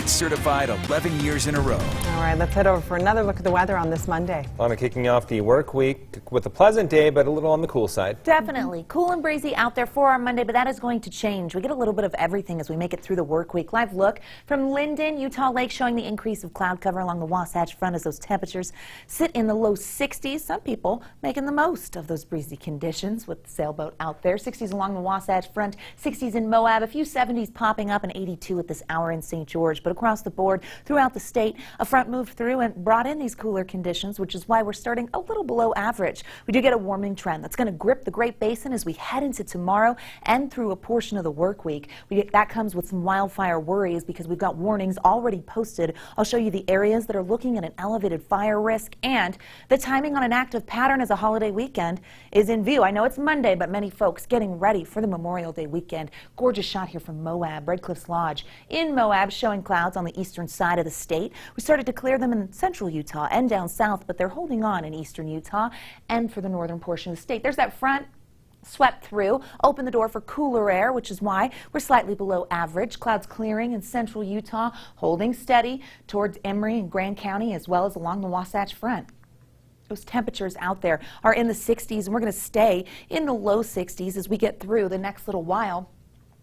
It's certified 11 years in a row. All right, let's head over for another look at the weather on this Monday. Alana, kicking off the work week with a pleasant day, but a little on the cool side. Definitely. Cool and breezy out there for our Monday, but that is going to change. We get a little bit of everything as we make it through the work week. Live look from Linden, Utah Lake, showing the increase of cloud cover along the Wasatch Front as those temperatures sit in the low 60s. Some people making the most of those breezy conditions with the sailboat out there. 60s along the Wasatch Front, 60s in Moab, a few 70s popping up, and 82 at this hour in St. George. But across the board, throughout the state, a front moved through and brought in these cooler conditions, which is why we're starting a little below average. We do get a warming trend that's going to grip the Great Basin as we head into tomorrow and through a portion of the work week. That comes with some wildfire worries because we've got warnings already posted. I'll show you the areas that are looking at an elevated fire risk, and the timing on an active pattern as a holiday weekend is in view. I know it's Monday, but many folks getting ready for the Memorial Day weekend. Gorgeous shot here from Moab, Red Cliffs Lodge in Moab, showing clouds on the eastern side of the state. We started to clear them in central Utah and down south, but they're holding on in eastern Utah and for the northern portion of the state. There's that front swept through, opened the door for cooler air, which is why we're slightly below average. Clouds clearing in central Utah, holding steady towards Emory and Grand County, as well as along the Wasatch Front. Those temperatures out there are in the 60s, and we're going to stay in the low 60s as we get through the next little while.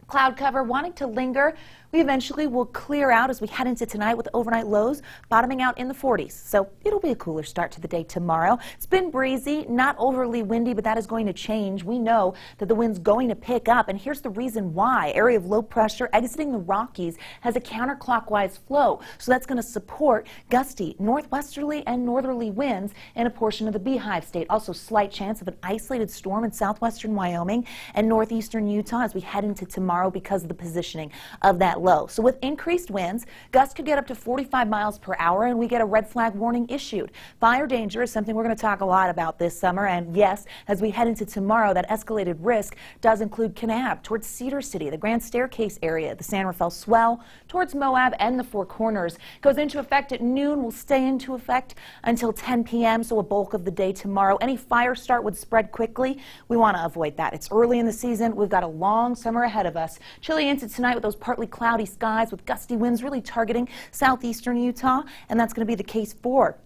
Cloud cover wanting to linger. We eventually will clear out as we head into tonight with overnight lows bottoming out in the 40s. So it'll be a cooler start to the day tomorrow. It's been breezy, not overly windy, but that is going to change. We know that the wind's going to pick up, and here's the reason why. Area of low pressure exiting the Rockies has a counterclockwise flow, so that's going to support gusty northwesterly and northerly winds in a portion of the Beehive State. Also slight chance of an isolated storm in southwestern Wyoming and northeastern Utah as we head into tomorrow because of the positioning of that low. So with increased winds, gusts could get up to 45 miles per hour, and we get a red flag warning issued. Fire danger is something we're going to talk a lot about this summer, and yes, as we head into tomorrow, that escalated risk does include Kanab towards Cedar City, the Grand Staircase area, the San Rafael Swell towards Moab and the Four Corners. Goes into effect at noon, will stay into effect until 10 p.m., so a bulk of the day tomorrow. Any fire start would spread quickly. We want to avoid that. It's early in the season. We've got a long summer ahead of us. Chilly into tonight with those partly cloudy skies with gusty winds really targeting southeastern Utah, and that's going to be the case for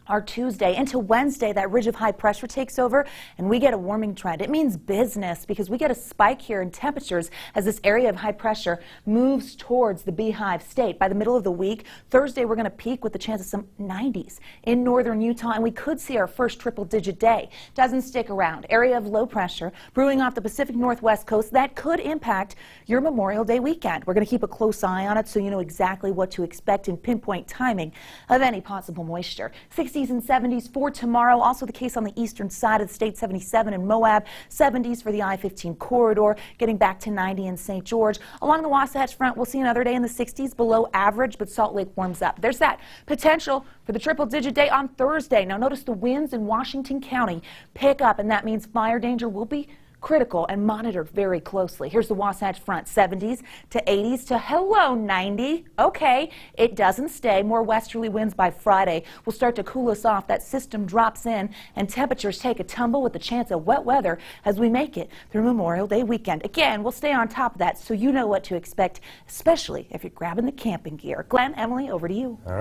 our Tuesday. Into Wednesday, that ridge of high pressure takes over and we get a warming trend. It means business because we get a spike here in temperatures as this area of high pressure moves towards the Beehive State. By the middle of the week, Thursday, we're going to peak with the chance of some 90s in northern Utah, and we could see our first triple-digit day. Doesn't stick around. Area of low pressure brewing off the Pacific Northwest coast that could impact your Memorial Day weekend. We're going to keep a close eye on it so you know exactly what to expect and pinpoint timing of any possible moisture. 60s and 70s for tomorrow. Also the case on the eastern side of the state, 77 in Moab, 70s for the I-15 corridor, getting back to 90 in St. George. Along the Wasatch Front, we'll see another day in the 60s, below average, but Salt Lake warms up. There's that potential for the triple-digit day on Thursday. Now notice the winds in Washington County pick up, and that means fire danger will be critical and monitored very closely. Here's the Wasatch Front, 70s to 80s to hello 90. Okay, it doesn't stay. More westerly winds by Friday will start to cool us off. That system drops in and temperatures take a tumble with the chance of wet weather as we make it through Memorial Day weekend. Again, we'll stay on top of that so you know what to expect, especially if you're grabbing the camping gear. Glenn, Emily, over to you. All right.